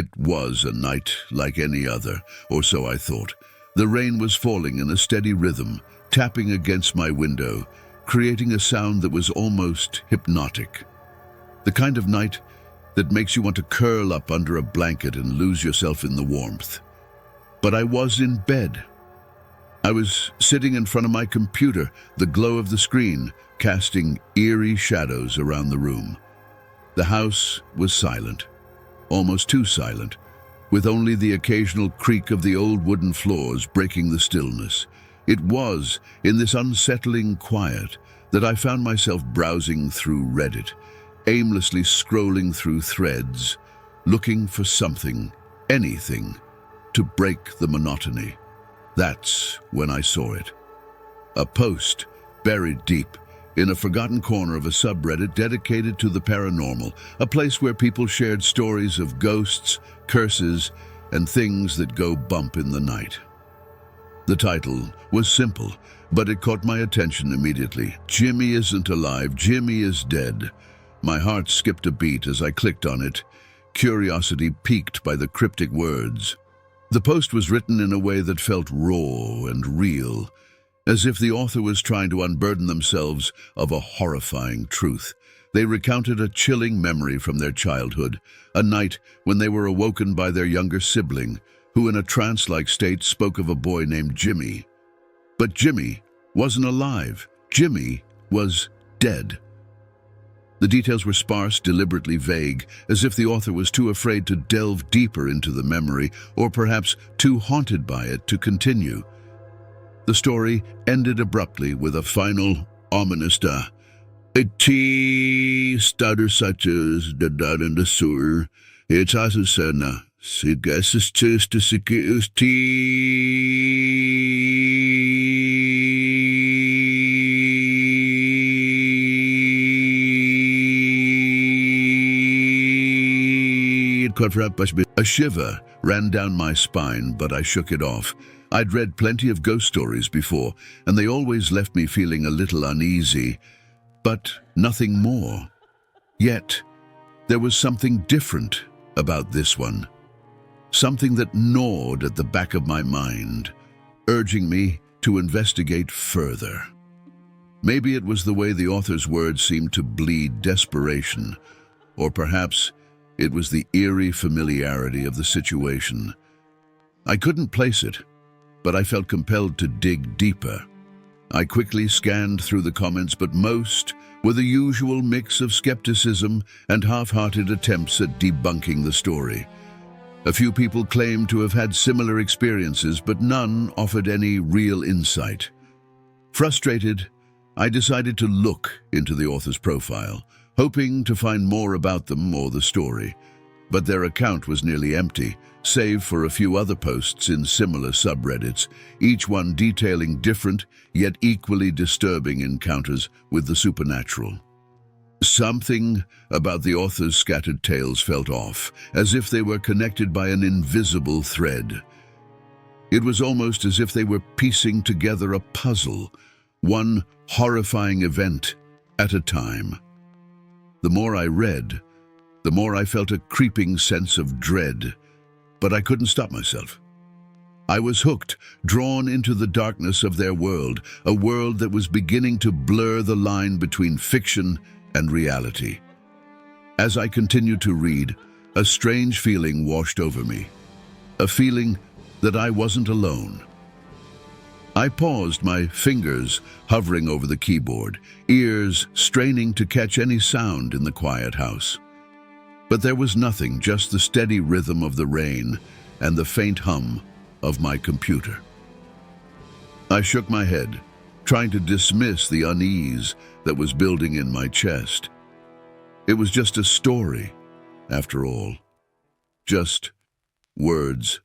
It was a night like any other, or so I thought. The rain was falling in a steady rhythm, tapping against my window, creating a sound that was almost hypnotic. The kind of night that makes you want to curl up under a blanket and lose yourself in the warmth. But I was in bed. I was sitting in front of my computer, the glow of the screen casting eerie shadows around the room. The house was silent, almost too silent, with only the occasional creak of the old wooden floors breaking the stillness. It was in this unsettling quiet that I found myself browsing through Reddit, aimlessly scrolling through threads, looking for something, anything, to break the monotony. That's when I saw it. A post buried deep in a forgotten corner of a subreddit dedicated to the paranormal, a place where people shared stories of ghosts, curses, and things that go bump in the night. The title was simple, but it caught my attention immediately. Jimmy isn't alive, Jimmy is dead. My heart skipped a beat as I clicked on it, curiosity piqued by the cryptic words. The post was written in a way that felt raw and real, as if the author was trying to unburden themselves of a horrifying truth. They recounted a chilling memory from their childhood, a night when they were awoken by their younger sibling, who in a trance-like state spoke of a boy named Jimmy. But Jimmy wasn't alive. Jimmy was dead. The details were sparse, deliberately vague, as if the author was too afraid to delve deeper into the memory, or perhaps too haunted by it to continue. The story ended abruptly with a final, ominous "Eti stutter such as the dad in the sewer. It's also sana. Sigesses just to secure A shiver ran down my spine, but I shook it off. I'd read plenty of ghost stories before, and they always left me feeling a little uneasy, but nothing more. Yet, there was something different about this one. Something that gnawed at the back of my mind, urging me to investigate further. Maybe it was the way the author's words seemed to bleed desperation, or perhaps it was the eerie familiarity of the situation. I couldn't place it, but I felt compelled to dig deeper. I quickly scanned through the comments, but most were the usual mix of skepticism and half-hearted attempts at debunking the story. A few people claimed to have had similar experiences, but none offered any real insight. Frustrated, I decided to look into the author's profile, hoping to find more about them or the story. But their account was nearly empty, save for a few other posts in similar subreddits, each one detailing different yet equally disturbing encounters with the supernatural. Something about the author's scattered tales felt off, as if they were connected by an invisible thread. It was almost as if they were piecing together a puzzle, one horrifying event at a time. The more I read, the more I felt a creeping sense of dread, but I couldn't stop myself. I was hooked, drawn into the darkness of their world, a world that was beginning to blur the line between fiction and reality. As I continued to read, a strange feeling washed over me, a feeling that I wasn't alone. I paused, my fingers hovering over the keyboard, ears straining to catch any sound in the quiet house. But there was nothing, just the steady rhythm of the rain and the faint hum of my computer. I shook my head, trying to dismiss the unease that was building in my chest. It was just a story, after all. Just words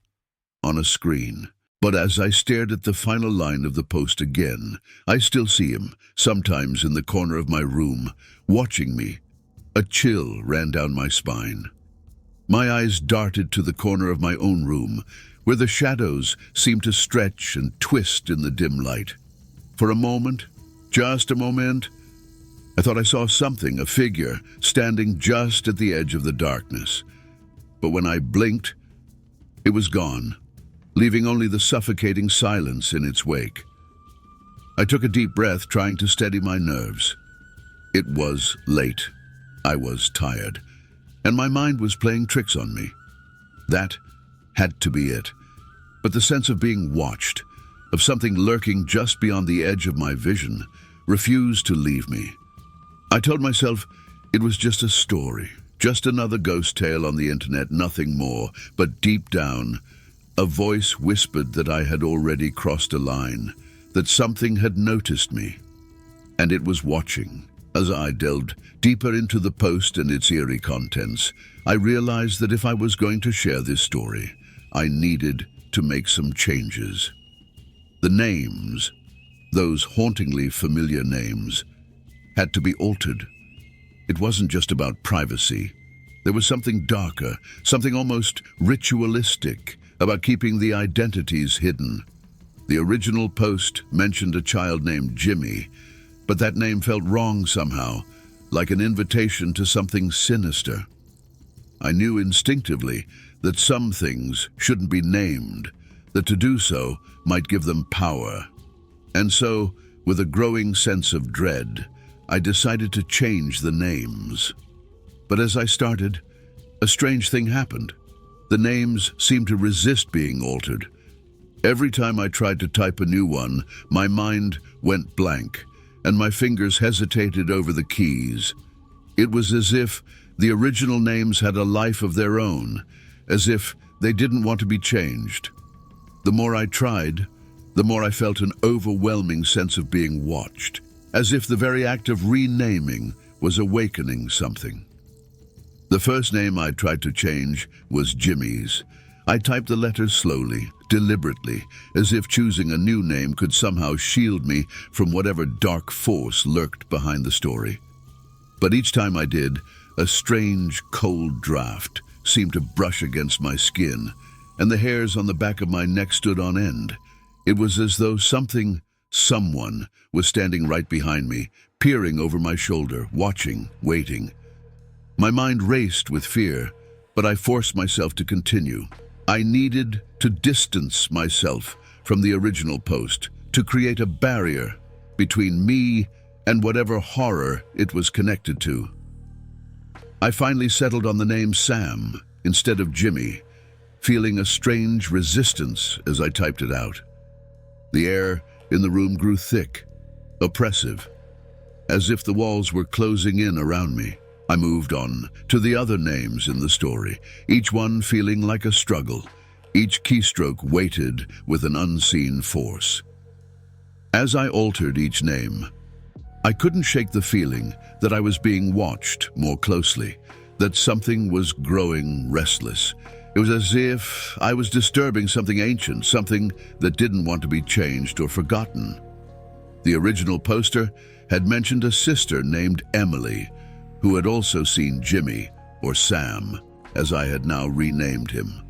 on a screen. But as I stared at the final line of the post again, I still see him, sometimes in the corner of my room, watching me. A chill ran down my spine. My eyes darted to the corner of my own room, where the shadows seemed to stretch and twist in the dim light. For a moment, just a moment, I thought I saw something, a figure, standing just at the edge of the darkness. but when I blinked, it was gone, leaving only the suffocating silence in its wake. I took a deep breath, trying to steady my nerves. It was late. I was tired, and my mind was playing tricks on me. That had to be it. But the sense of being watched, of something lurking just beyond the edge of my vision, refused to leave me. I told myself it was just a story, just another ghost tale on the internet, nothing more. But deep down, a voice whispered that I had already crossed a line, that something had noticed me, and it was watching. As I delved deeper into the post and its eerie contents, I realized that if I was going to share this story, I needed to make some changes. The names, those hauntingly familiar names, had to be altered. It wasn't just about privacy. There was something darker, something almost ritualistic about keeping the identities hidden. The original post mentioned a child named Jimmy, but that name felt wrong somehow, like an invitation to something sinister. I knew instinctively that some things shouldn't be named, that to do so might give them power. And so, with a growing sense of dread, I decided to change the names. But as I started, a strange thing happened. The names seemed to resist being altered. Every time I tried to type a new one, my mind went blank, and my fingers hesitated over the keys. It was as if the original names had a life of their own, as if they didn't want to be changed. The more I tried, the more I felt an overwhelming sense of being watched, as if the very act of renaming was awakening something. The first name I tried to change was Jimmy's. I typed the letters slowly, deliberately, as if choosing a new name could somehow shield me from whatever dark force lurked behind the story. But each time I did, a strange, cold draft seemed to brush against my skin, and the hairs on the back of my neck stood on end. It was as though someone was standing right behind me, peering over my shoulder, watching, waiting. My mind raced with fear, but I forced myself to continue. I needed to distance myself from the original post, to create a barrier between me and whatever horror it was connected to. I finally settled on the name Sam instead of Jimmy, feeling a strange resistance as I typed it out. The air in the room grew thick, oppressive, as if the walls were closing in around me. I moved on to the other names in the story, each one feeling like a struggle, each keystroke weighted with an unseen force. As I altered each name, I couldn't shake the feeling that I was being watched more closely, that something was growing restless. It was as if I was disturbing something ancient, something that didn't want to be changed or forgotten. The original poster had mentioned a sister named Emily, who had also seen Jimmy, or Sam, as I had now renamed him.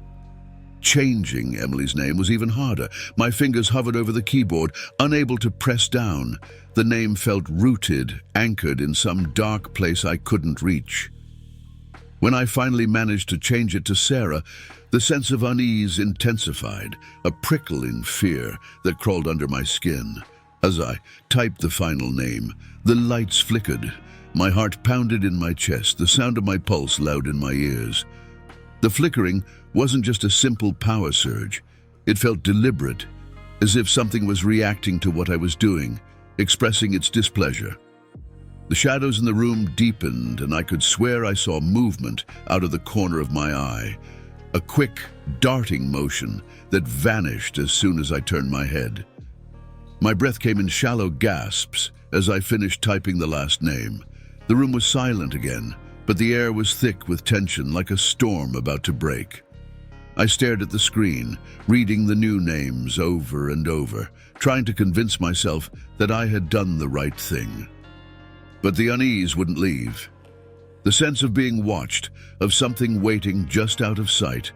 Changing Emily's name was even harder. My fingers hovered over the keyboard, unable to press down. The name felt rooted, anchored in some dark place I couldn't reach. When I finally managed to change it to Sarah, the sense of unease intensified, a prickling fear that crawled under my skin. As I typed the final name, the lights flickered. My heart pounded in my chest, the sound of my pulse loud in my ears. The flickering wasn't just a simple power surge. It felt deliberate, as if something was reacting to what I was doing, expressing its displeasure. The shadows in the room deepened, and I could swear I saw movement out of the corner of my eye, a quick, darting motion that vanished as soon as I turned my head. My breath came in shallow gasps as I finished typing the last name. The room was silent again, but the air was thick with tension, like a storm about to break. I stared at the screen, reading the new names over and over, trying to convince myself that I had done the right thing. But the unease wouldn't leave. The sense of being watched, of something waiting just out of sight,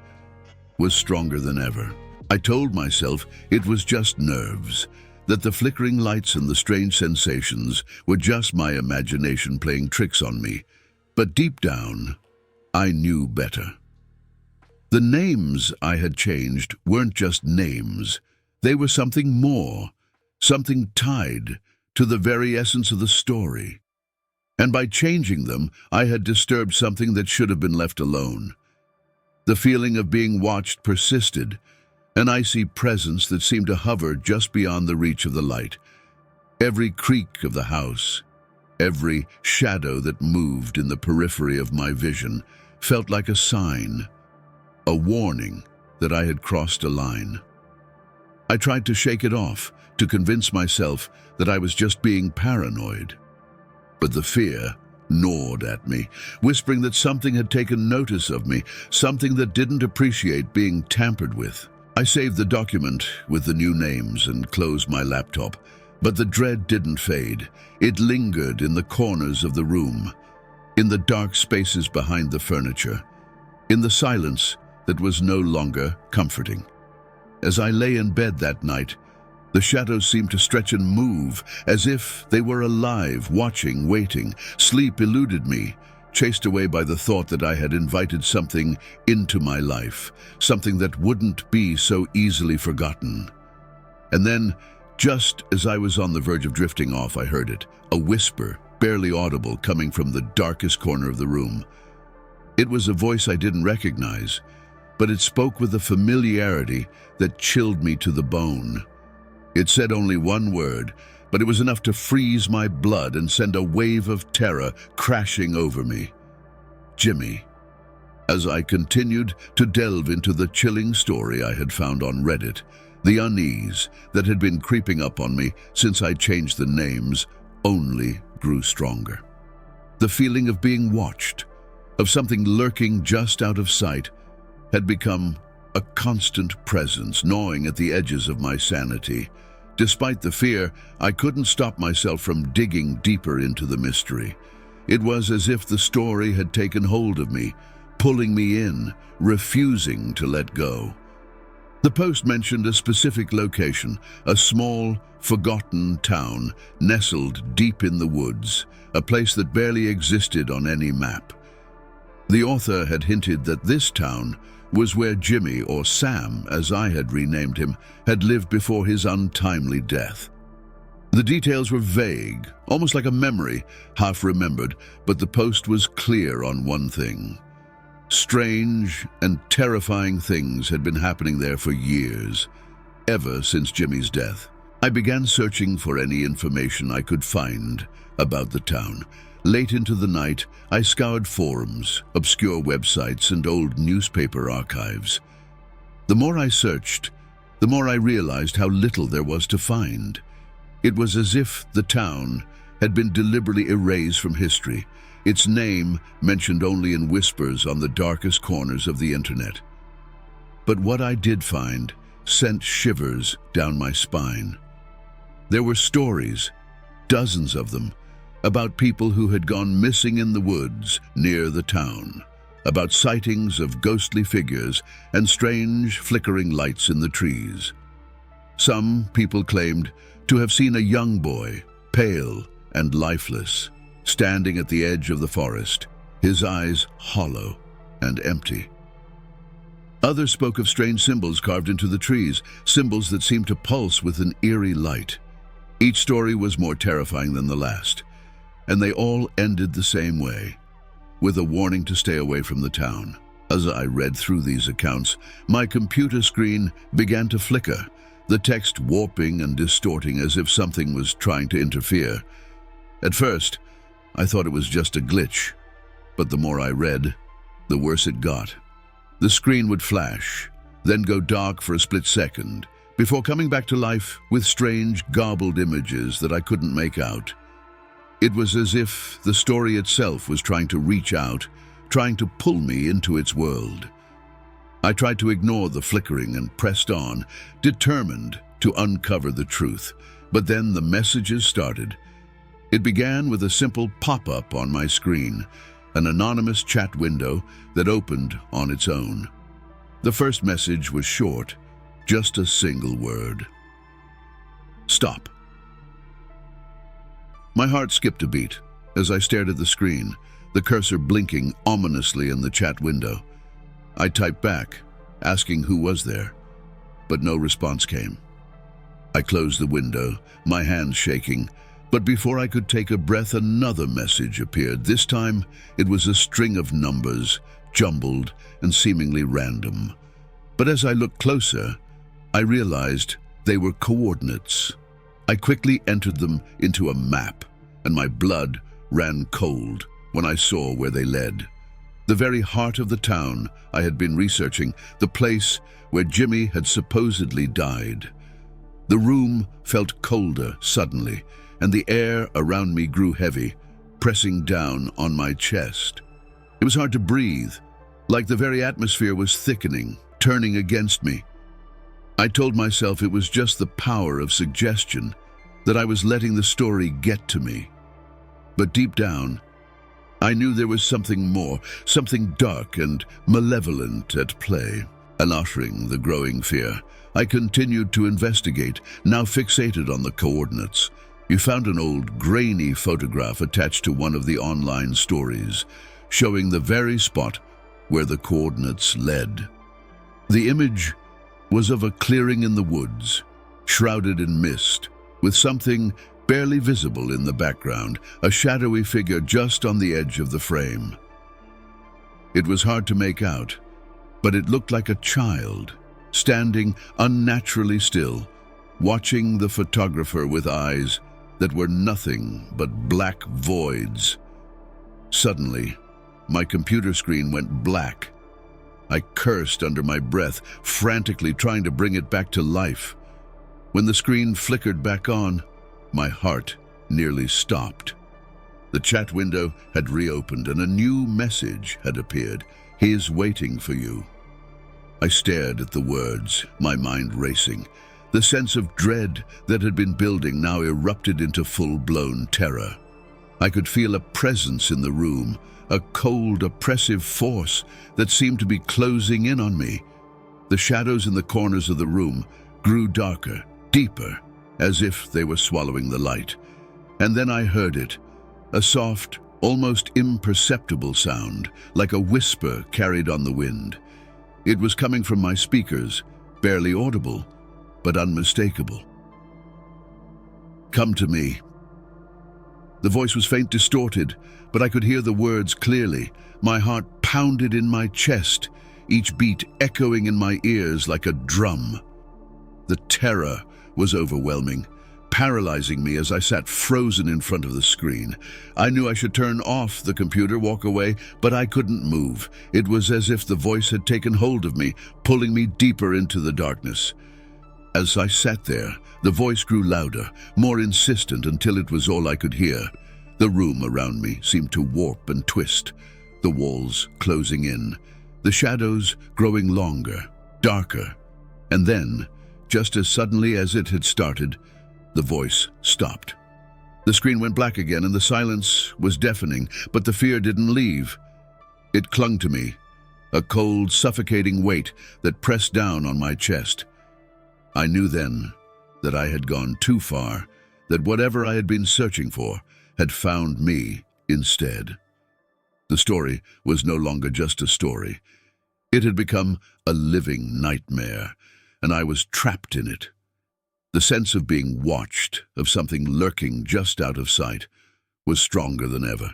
was stronger than ever. I told myself it was just nerves, that the flickering lights and the strange sensations were just my imagination playing tricks on me. But deep down, I knew better. The names I had changed weren't just names. They were something more, something tied to the very essence of the story. And by changing them, I had disturbed something that should have been left alone. The feeling of being watched persisted, an icy presence that seemed to hover just beyond the reach of the light. Every creak of the house, every shadow that moved in the periphery of my vision felt like a sign, a warning that I had crossed a line. I tried to shake it off, to convince myself that I was just being paranoid. But the fear gnawed at me, whispering that something had taken notice of me, something that didn't appreciate being tampered with. I saved the document with the new names and closed my laptop, but the dread didn't fade. It lingered in the corners of the room, in the dark spaces behind the furniture, in the silence that was no longer comforting. As I lay in bed that night, the shadows seemed to stretch and move, as if they were alive, watching, waiting. Sleep eluded me, chased away by the thought that I had invited something into my life, something that wouldn't be so easily forgotten. And then, just as I was on the verge of drifting off, I heard it, a whisper, barely audible, coming from the darkest corner of the room. It was a voice I didn't recognize, but it spoke with a familiarity that chilled me to the bone. It said only one word, but it was enough to freeze my blood and send a wave of terror crashing over me. Jimmy. As I continued to delve into the chilling story I had found on Reddit, the unease that had been creeping up on me since I changed the names only grew stronger. The feeling of being watched, of something lurking just out of sight, had become a constant presence, gnawing at the edges of my sanity. Despite the fear, I couldn't stop myself from digging deeper into the mystery. It was as if the story had taken hold of me, pulling me in, refusing to let go. The post mentioned a specific location, a small, forgotten town nestled deep in the woods, a place that barely existed on any map. The author had hinted that this town was where Jimmy, or Sam, as I had renamed him, had lived before his untimely death. The details were vague, almost like a memory, half remembered, but the post was clear on one thing. Strange and terrifying things had been happening there for years, ever since Jimmy's death. I began searching for any information I could find about the town. Late into the night, I scoured forums, obscure websites, and old newspaper archives. The more I searched, the more I realized how little there was to find. It was as if the town had been deliberately erased from history, its name mentioned only in whispers on the darkest corners of the internet. But what I did find sent shivers down my spine. There were stories, dozens of them, about people who had gone missing in the woods near the town, about sightings of ghostly figures and strange flickering lights in the trees. Some people claimed to have seen a young boy, pale and lifeless, standing at the edge of the forest, his eyes hollow and empty. Others spoke of strange symbols carved into the trees, symbols that seemed to pulse with an eerie light. Each story was more terrifying than the last, and they all ended the same way, with a warning to stay away from the town. As I read through these accounts, my computer screen began to flicker, the text warping and distorting as if something was trying to interfere. At first, I thought it was just a glitch, but the more I read, the worse it got. The screen would flash, then go dark for a split second, before coming back to life with strange, garbled images that I couldn't make out. It was as if the story itself was trying to reach out, trying to pull me into its world. I tried to ignore the flickering and pressed on, determined to uncover the truth. But then the messages started. It began with a simple pop-up on my screen, an anonymous chat window that opened on its own. The first message was short, just a single word. Stop. My heart skipped a beat as I stared at the screen, the cursor blinking ominously in the chat window. I typed back, asking who was there, but no response came. I closed the window, my hands shaking, but before I could take a breath, another message appeared. This time, it was a string of numbers, jumbled and seemingly random. But as I looked closer, I realized they were coordinates. I quickly entered them into a map, and my blood ran cold when I saw where they led. The very heart of the town I had been researching, the place where Jimmy had supposedly died. The room felt colder suddenly, and the air around me grew heavy, pressing down on my chest. It was hard to breathe, like the very atmosphere was thickening, turning against me. I told myself it was just the power of suggestion, that I was letting the story get to me. But deep down, I knew there was something more, something dark and malevolent at play. And uttering the growing fear, I continued to investigate, now fixated on the coordinates. You found an old, grainy photograph attached to one of the online stories, showing the very spot where the coordinates led. The image was of a clearing in the woods, shrouded in mist, with something barely visible in the background, a shadowy figure just on the edge of the frame. It was hard to make out, but it looked like a child, standing unnaturally still, watching the photographer with eyes that were nothing but black voids. Suddenly, my computer screen went black. I cursed under my breath, frantically trying to bring it back to life. When the screen flickered back on, my heart nearly stopped. The chat window had reopened and a new message had appeared. "He is waiting for you." I stared at the words, my mind racing. The sense of dread that had been building now erupted into full-blown terror. I could feel a presence in the room, a cold, oppressive force that seemed to be closing in on me. The shadows in the corners of the room grew darker, deeper, as if they were swallowing the light. And then I heard it, a soft, almost imperceptible sound, like a whisper carried on the wind. It was coming from my speakers, barely audible, but unmistakable. "Come to me." The voice was faint, distorted, but I could hear the words clearly. My heart pounded in my chest, each beat echoing in my ears like a drum. The terror was overwhelming, paralyzing me as I sat frozen in front of the screen. I knew I should turn off the computer, walk away, but I couldn't move. It was as if the voice had taken hold of me, pulling me deeper into the darkness. As I sat there, the voice grew louder, more insistent, until it was all I could hear. The room around me seemed to warp and twist, the walls closing in, the shadows growing longer, darker. And then, just as suddenly as it had started, the voice stopped. The screen went black again and the silence was deafening, but the fear didn't leave. It clung to me, a cold, suffocating weight that pressed down on my chest. I knew then that I had gone too far, that whatever I had been searching for had found me instead. The story was no longer just a story. It had become a living nightmare, and I was trapped in it. The sense of being watched, of something lurking just out of sight, was stronger than ever.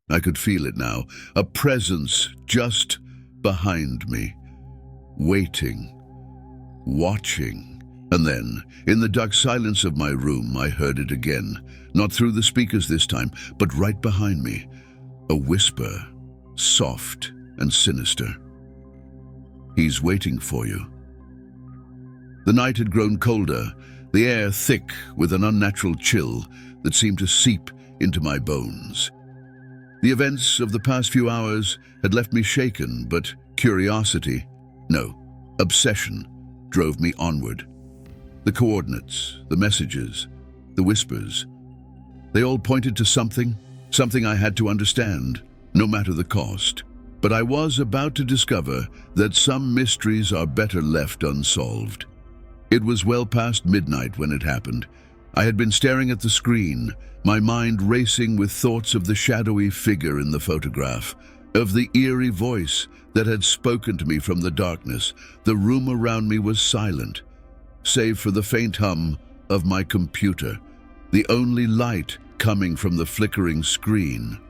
I could feel it now, a presence just behind me, waiting, watching. And then, in the dark silence of my room, I heard it again, not through the speakers this time, but right behind me, a whisper, soft and sinister. "He's waiting for you." The night had grown colder, the air thick with an unnatural chill that seemed to seep into my bones. The events of the past few hours had left me shaken, but curiosity, no, obsession, drove me onward. The coordinates, the messages, the whispers, they all pointed to something I had to understand, no matter the cost. But I was about to discover that some mysteries are better left unsolved. It was well past midnight when it happened. I had been staring at the screen, my mind racing with thoughts of the shadowy figure in the photograph, of the eerie voice that had spoken to me from the darkness. The room around me was silent, save for the faint hum of my computer, the only light coming from the flickering screen.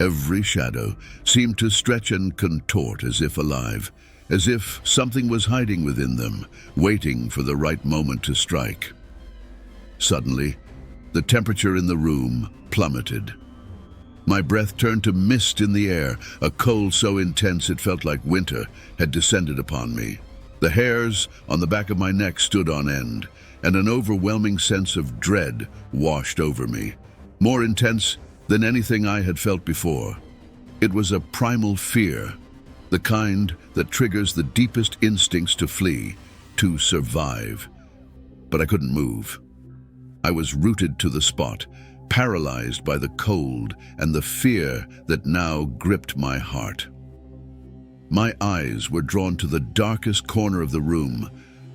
Every shadow seemed to stretch and contort as if alive, as if something was hiding within them, waiting for the right moment to strike. Suddenly, the temperature in the room plummeted. My breath turned to mist in the air, a cold so intense it felt like winter had descended upon me. The hairs on the back of my neck stood on end, and an overwhelming sense of dread washed over me, more intense than anything I had felt before. It was a primal fear, the kind that triggers the deepest instincts to flee, to survive. But I couldn't move. I was rooted to the spot, paralyzed by the cold and the fear that now gripped my heart. My eyes were drawn to the darkest corner of the room,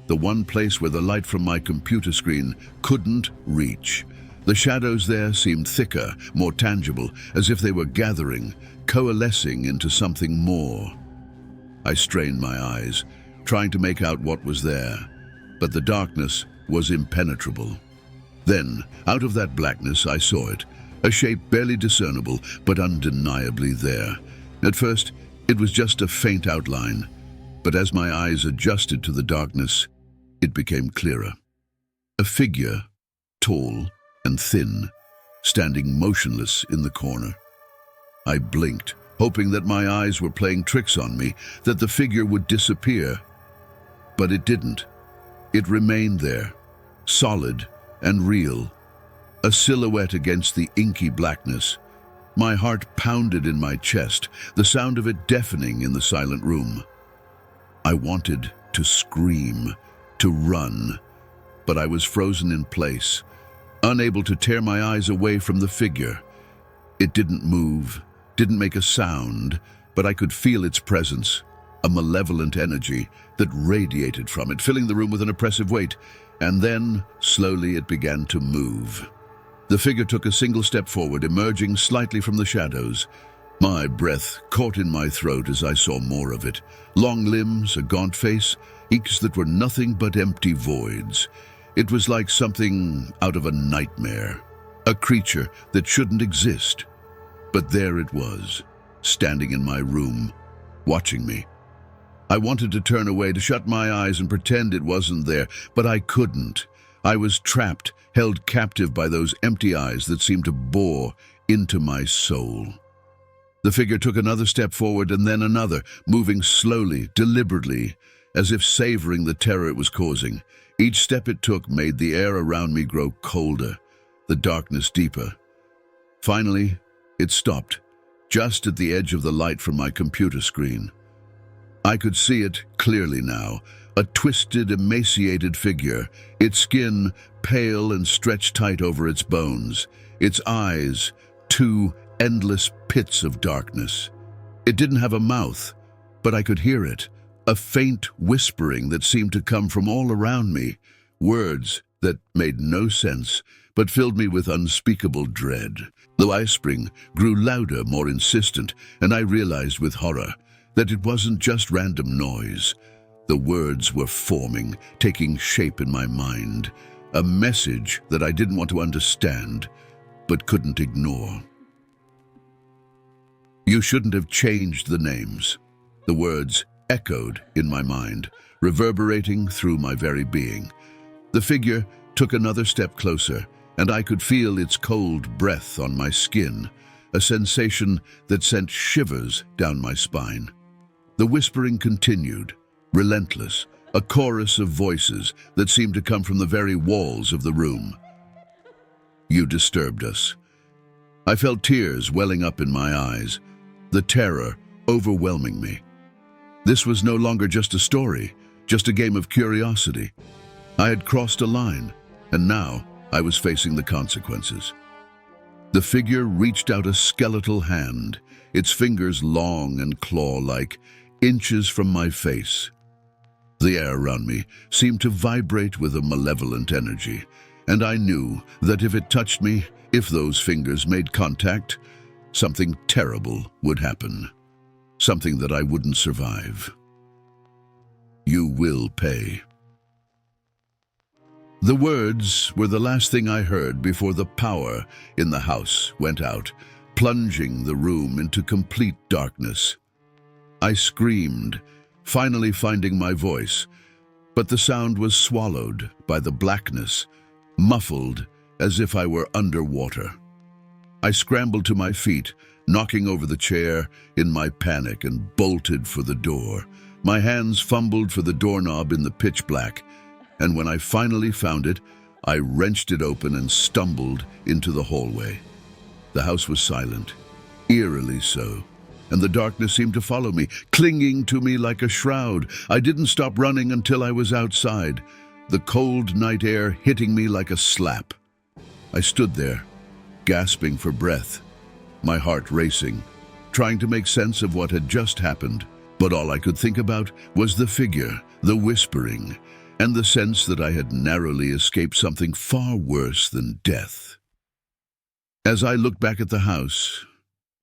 the one place where the light from my computer screen couldn't reach. The shadows there seemed thicker, more tangible, as if they were gathering, coalescing into something more. I strained my eyes, trying to make out what was there, but the darkness was impenetrable. Then, out of that blackness, I saw it, a shape barely discernible, but undeniably there. At first, it was just a faint outline, but as my eyes adjusted to the darkness, it became clearer. A figure, tall and thin, standing motionless in the corner. I blinked, hoping that my eyes were playing tricks on me, that the figure would disappear. But it didn't. It remained there, solid and real, a silhouette against the inky blackness. My heart pounded in my chest, the sound of it deafening in the silent room. I wanted to scream, to run, but I was frozen in place, unable to tear my eyes away from the figure. It didn't move, didn't make a sound, but I could feel its presence, a malevolent energy that radiated from it, filling the room with an oppressive weight. And then, slowly, it began to move. The figure took a single step forward, emerging slightly from the shadows. My breath caught in my throat as I saw more of it. Long limbs, a gaunt face, cheeks that were nothing but empty voids. It was like something out of a nightmare, a creature that shouldn't exist. But there it was, standing in my room, watching me. I wanted to turn away, to shut my eyes and pretend it wasn't there, but I couldn't. I was trapped, held captive by those empty eyes that seemed to bore into my soul. The figure took another step forward and then another, moving slowly, deliberately, as if savoring the terror it was causing. Each step it took made the air around me grow colder, the darkness deeper. Finally, it stopped, just at the edge of the light from my computer screen. I could see it clearly now, a twisted, emaciated figure, its skin pale and stretched tight over its bones, its eyes two endless pits of darkness. It didn't have a mouth, but I could hear it, a faint whispering that seemed to come from all around me, words that made no sense, but filled me with unspeakable dread. The whispering grew louder, more insistent, and I realized with horror that it wasn't just random noise. The words were forming, taking shape in my mind, a message that I didn't want to understand, but couldn't ignore. You shouldn't have changed the names. The words echoed in my mind, reverberating through my very being. The figure took another step closer, and I could feel its cold breath on my skin, a sensation that sent shivers down my spine. The whispering continued, relentless, a chorus of voices that seemed to come from the very walls of the room. You disturbed us. I felt tears welling up in my eyes, the terror overwhelming me. This was no longer just a story, just a game of curiosity. I had crossed a line, and now I was facing the consequences. The figure reached out a skeletal hand, its fingers long and claw-like, inches from my face. The air around me seemed to vibrate with a malevolent energy, and I knew that if it touched me, if those fingers made contact, Something terrible would happen. Something that I wouldn't survive. You will pay. The words were the last thing I heard before the power in the house went out, plunging the room into complete darkness. I screamed, finally finding my voice, but the sound was swallowed by the blackness, muffled as if I were underwater. I scrambled to my feet, knocking over the chair in my panic, and bolted for the door. My hands fumbled for the doorknob in the pitch black, and when I finally found it, I wrenched it open and stumbled into the hallway. The house was silent, eerily so, and the darkness seemed to follow me, clinging to me like a shroud. I didn't stop running until I was outside, the cold night air hitting me like a slap. I stood there, gasping for breath, my heart racing, trying to make sense of what had just happened. But all I could think about was the figure, the whispering, and the sense that I had narrowly escaped something far worse than death. As I looked back at the house,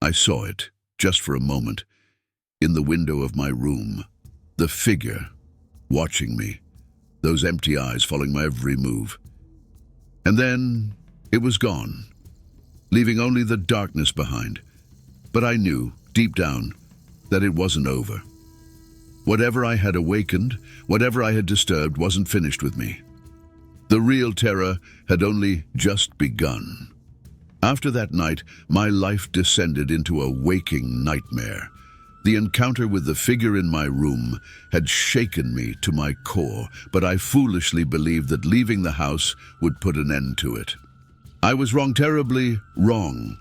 I saw it, just for a moment, in the window of my room, the figure, watching me, those empty eyes following my every move. And then it was gone, leaving only the darkness behind. But I knew, deep down, that it wasn't over. Whatever I had awakened, whatever I had disturbed, wasn't finished with me. The real terror had only just begun. After that night, my life descended into a waking nightmare. The encounter with the figure in my room had shaken me to my core, but I foolishly believed that leaving the house would put an end to it. I was wrong, terribly wrong.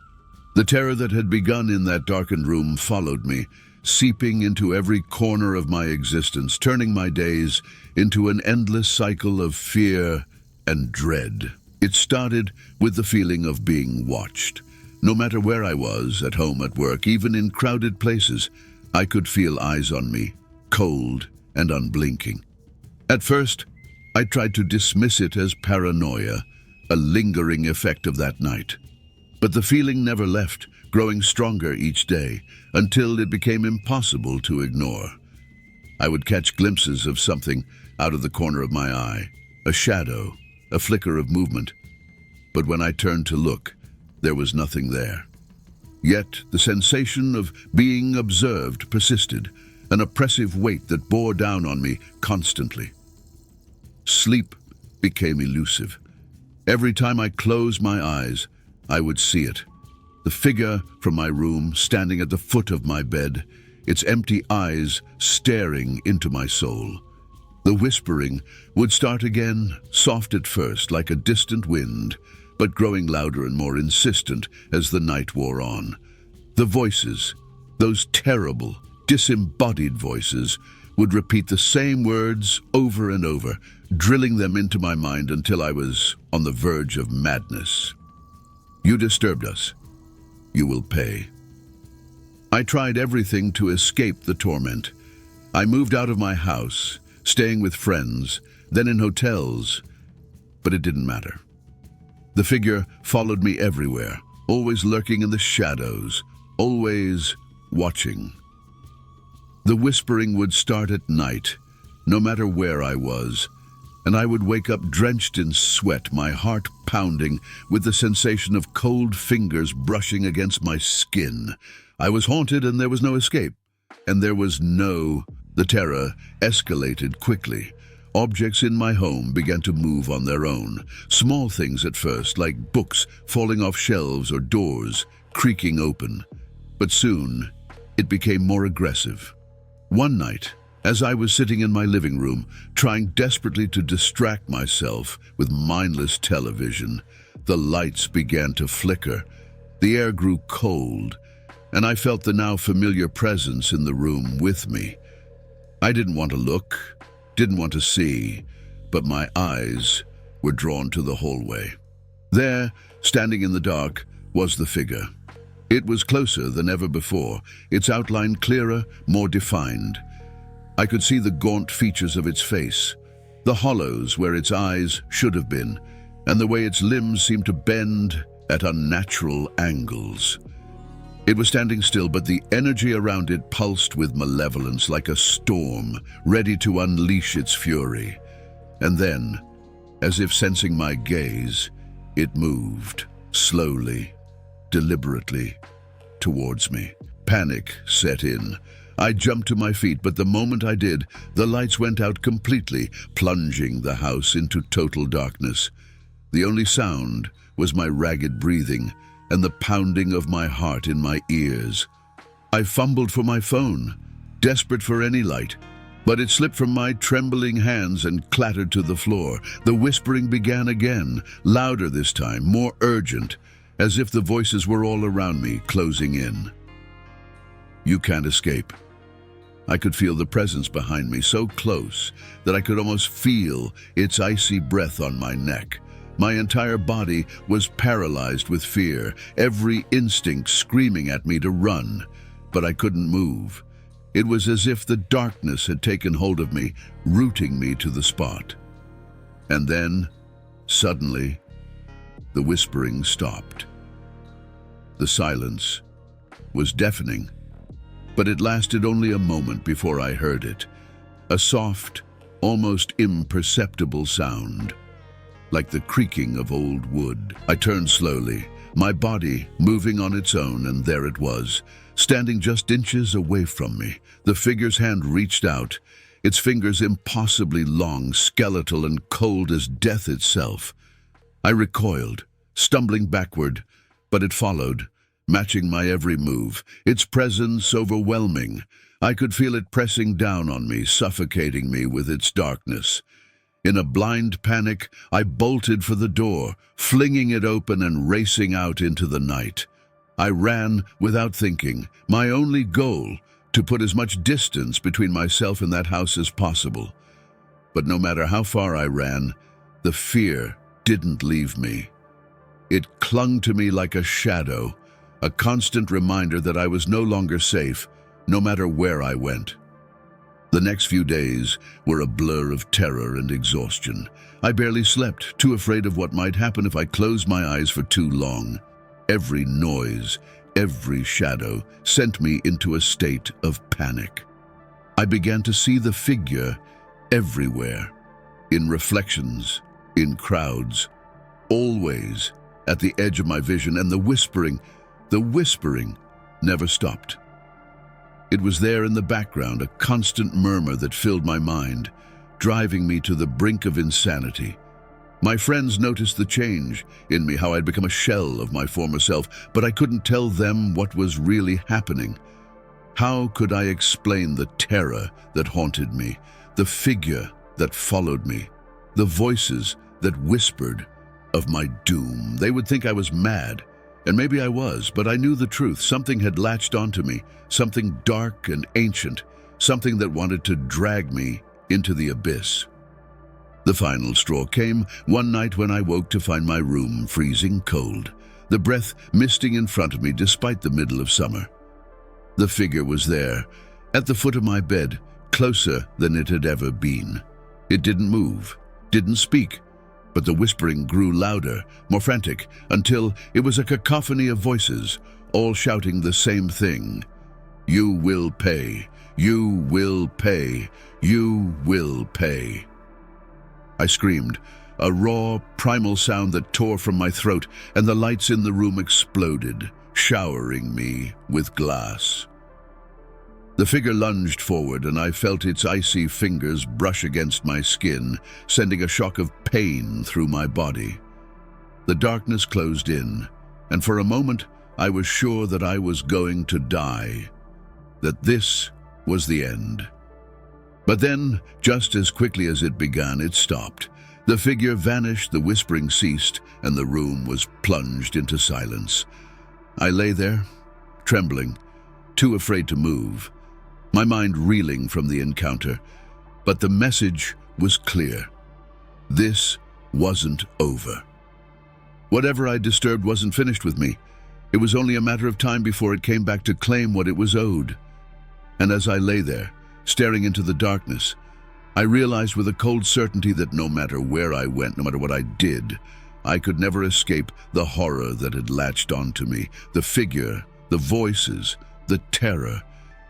The terror that had begun in that darkened room followed me, seeping into every corner of my existence, turning my days into an endless cycle of fear and dread. It started with the feeling of being watched. No matter where I was, at home, at work, even in crowded places, I could feel eyes on me, cold and unblinking. At first, I tried to dismiss it as paranoia, a lingering effect of that night. But the feeling never left, growing stronger each day, until it became impossible to ignore. I would catch glimpses of something out of the corner of my eye, a shadow, a flicker of movement. But when I turned to look, there was nothing there. Yet the sensation of being observed persisted, an oppressive weight that bore down on me constantly. Sleep became elusive. Every time I closed my eyes, I would see it. The figure from my room, standing at the foot of my bed, its empty eyes staring into my soul. The whispering would start again, soft at first, like a distant wind, but growing louder and more insistent as the night wore on. The voices, those terrible, disembodied voices, would repeat the same words over and over, drilling them into my mind until I was on the verge of madness. You disturbed us. You will pay. I tried everything to escape the torment. I moved out of my house, staying with friends, then in hotels, but it didn't matter. The figure followed me everywhere, always lurking in the shadows, always watching. The whispering would start at night, no matter where I was, and I would wake up drenched in sweat, my heart pounding with the sensation of cold fingers brushing against my skin. I was haunted and there was no escape. And there was the terror escalated quickly. Objects in my home began to move on their own. Small things at first, like books falling off shelves or doors creaking open. But soon, it became more aggressive. One night, as I was sitting in my living room, trying desperately to distract myself with mindless television, the lights began to flicker. The air grew cold, and I felt the now familiar presence in the room with me. I didn't want to look, didn't want to see, but my eyes were drawn to the hallway. There, standing in the dark, was the figure. It was closer than ever before, its outline clearer, more defined. I could see the gaunt features of its face, the hollows where its eyes should have been, and the way its limbs seemed to bend at unnatural angles. It was standing still, but the energy around it pulsed with malevolence like a storm, ready to unleash its fury. And then, as if sensing my gaze, it moved, slowly, deliberately, towards me. Panic set in. I jumped to my feet, but the moment I did, the lights went out completely, plunging the house into total darkness. The only sound was my ragged breathing and the pounding of my heart in my ears. I fumbled for my phone, desperate for any light, but it slipped from my trembling hands and clattered to the floor. The whispering began again, louder this time, more urgent, as if the voices were all around me, closing in. "You can't escape." I could feel the presence behind me, so close that I could almost feel its icy breath on my neck. My entire body was paralyzed with fear, every instinct screaming at me to run, but I couldn't move. It was as if the darkness had taken hold of me, rooting me to the spot. And then, suddenly, the whispering stopped. The silence was deafening, but it lasted only a moment before I heard it. A soft, almost imperceptible sound, like the creaking of old wood. I turned slowly, my body moving on its own, and there it was, standing just inches away from me. The figure's hand reached out, its fingers impossibly long, skeletal, and cold as death itself. I recoiled, stumbling backward, but it followed, matching my every move, its presence overwhelming. I could feel it pressing down on me, suffocating me with its darkness. In a blind panic, I bolted for the door, flinging it open and racing out into the night. I ran without thinking, my only goal, to put as much distance between myself and that house as possible. But no matter how far I ran, the fear didn't leave me. It clung to me like a shadow, a constant reminder that I was no longer safe, no matter where I went. The next few days were a blur of terror and exhaustion. I barely slept, too afraid of what might happen if I closed my eyes for too long. Every noise, every shadow sent me into a state of panic. I began to see the figure everywhere, in reflections, in crowds, always at the edge of my vision, and the whispering never stopped. It was there in the background, a constant murmur that filled my mind, driving me to the brink of insanity. My friends noticed the change in me, how I'd become a shell of my former self, but I couldn't tell them what was really happening. How could I explain the terror that haunted me, the figure that followed me, the voices that whispered of my doom? They would think I was mad, and maybe I was, but I knew the truth. Something had latched onto me, something dark and ancient, something that wanted to drag me into the abyss. The final straw came one night when I woke to find my room freezing cold, the breath misting in front of me despite the middle of summer. The figure was there, at the foot of my bed, closer than it had ever been. It didn't move, didn't speak, but the whispering grew louder, more frantic, until it was a cacophony of voices, all shouting the same thing. "You will pay. You will pay. You will pay." I screamed, a raw, primal sound that tore from my throat, and the lights in the room exploded, showering me with glass. The figure lunged forward, and I felt its icy fingers brush against my skin, sending a shock of pain through my body. The darkness closed in, and for a moment I was sure that I was going to die, that this was the end. But then, just as quickly as it began, it stopped. The figure vanished, the whispering ceased, and the room was plunged into silence. I lay there, trembling, too afraid to move, my mind reeling from the encounter. But the message was clear. This wasn't over. Whatever I disturbed wasn't finished with me. It was only a matter of time before it came back to claim what it was owed. And as I lay there, staring into the darkness, I realized with a cold certainty that no matter where I went, no matter what I did, I could never escape the horror that had latched onto me. The figure The voices, the terror,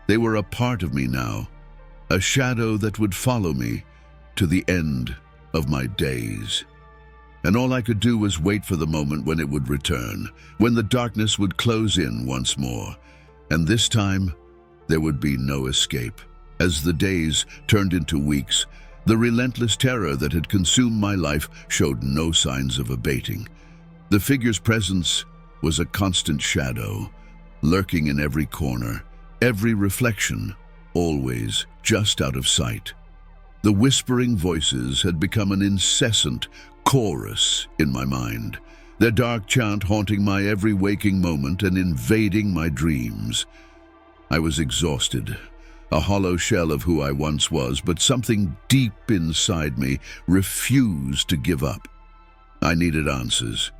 they were a part of me now, a shadow that would follow me to the end of my days. And all I could do was wait for the moment when it would return, when the darkness would close in once more. And this time, there would be no escape. As the days turned into weeks, the relentless terror that had consumed my life showed no signs of abating. The figure's presence was a constant shadow, lurking in every corner, every reflection, always just out of sight. The whispering voices had become an incessant chorus in my mind, their dark chant haunting my every waking moment and invading my dreams. I was exhausted, a hollow shell of who I once was, but something deep inside me refused to give up. I needed answers.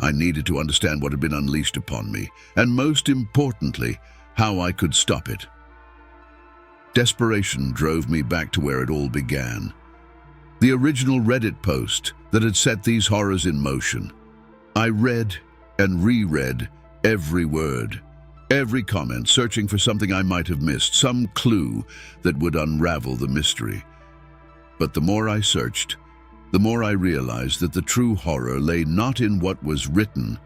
I needed to understand what had been unleashed upon me, and most importantly, how I could stop it. Desperation drove me back to where it all began. The original Reddit post that had set these horrors in motion. I read and reread every word, every comment, searching for something I might have missed, some clue that would unravel the mystery. But the more I searched, the more I realized that the true horror lay not in what was written,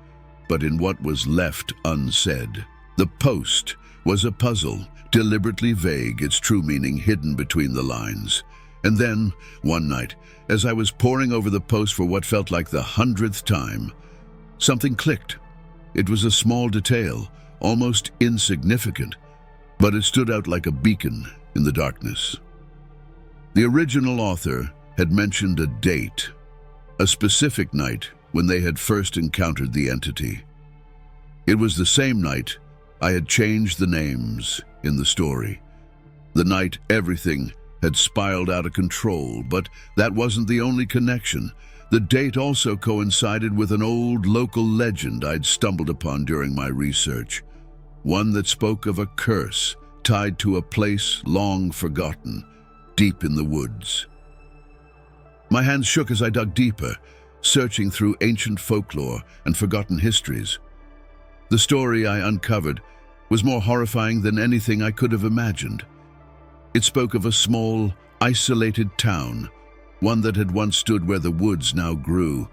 but in what was left unsaid. The post was a puzzle, deliberately vague, its true meaning hidden between the lines. And then, one night, as I was poring over the post for what felt like the 100th time, something clicked. It was a small detail, almost insignificant, but it stood out like a beacon in the darkness. The original author had mentioned a date, a specific night when they had first encountered the entity. It was the same night I had changed the names in the story. The night everything had spiraled out of control, but that wasn't the only connection. The date also coincided with an old local legend I'd stumbled upon during my research, one that spoke of a curse tied to a place long forgotten, deep in the woods. My hands shook as I dug deeper, searching through ancient folklore and forgotten histories. The story I uncovered was more horrifying than anything I could have imagined. It spoke of a small, isolated town, one that had once stood where the woods now grew.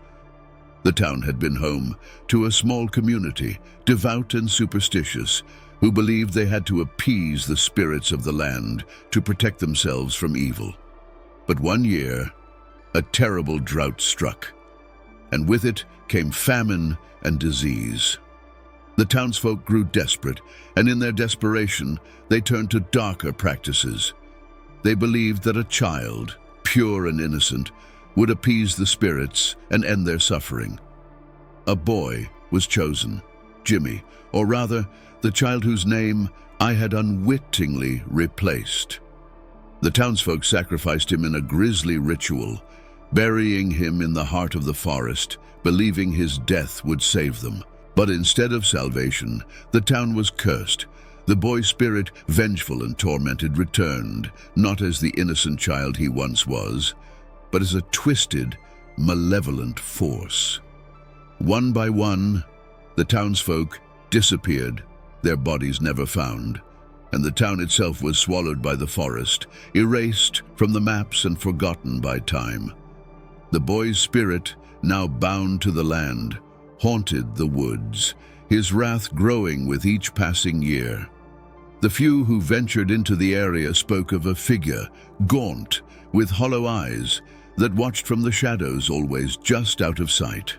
The town had been home to a small community, devout and superstitious, who believed they had to appease the spirits of the land to protect themselves from evil. But one year, a terrible drought struck, and with it came famine and disease. The townsfolk grew desperate, and in their desperation, they turned to darker practices. They believed that a child, pure and innocent, would appease the spirits and end their suffering. A boy was chosen, Jimmy, or rather, the child whose name I had unwittingly replaced. The townsfolk sacrificed him in a grisly ritual, burying him in the heart of the forest, believing his death would save them. But instead of salvation, the town was cursed. The boy's spirit, vengeful and tormented, returned, not as the innocent child he once was, but as a twisted, malevolent force. One by one, the townsfolk disappeared, their bodies never found, and the town itself was swallowed by the forest, erased from the maps and forgotten by time. The boy's spirit, now bound to the land, haunted the woods, his wrath growing with each passing year. The few who ventured into the area spoke of a figure, gaunt, with hollow eyes, that watched from the shadows, always just out of sight.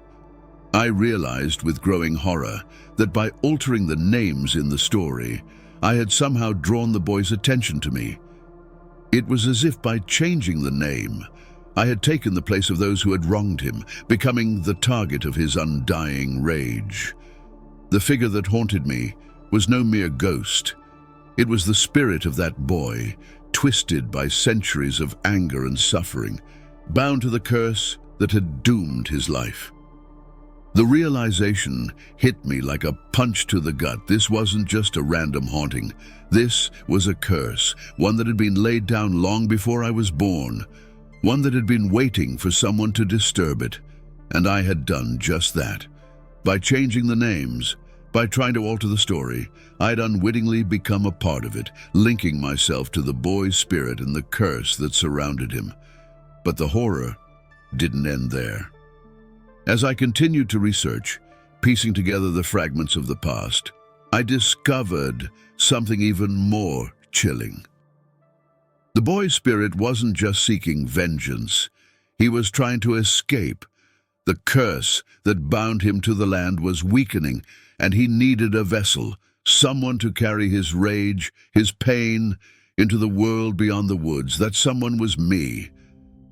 I realized with growing horror that by altering the names in the story, I had somehow drawn the boy's attention to me. It was as if by changing the name, I had taken the place of those who had wronged him, becoming the target of his undying rage. The figure that haunted me was no mere ghost. It was the spirit of that boy, twisted by centuries of anger and suffering, bound to the curse that had doomed his life. The realization hit me like a punch to the gut. This wasn't just a random haunting. This was a curse, one that had been laid down long before I was born, one that had been waiting for someone to disturb it. And I had done just that. By changing the names, By trying to alter the story, I'd unwittingly become a part of it, linking myself to the boy's spirit and the curse that surrounded him. But the horror didn't end there. As I continued to research, piecing together the fragments of the past, I discovered something even more chilling. The boy's spirit wasn't just seeking vengeance. He was trying to escape. The curse that bound him to the land was weakening, and he needed a vessel, someone to carry his rage, his pain, into the world beyond the woods. That someone was me.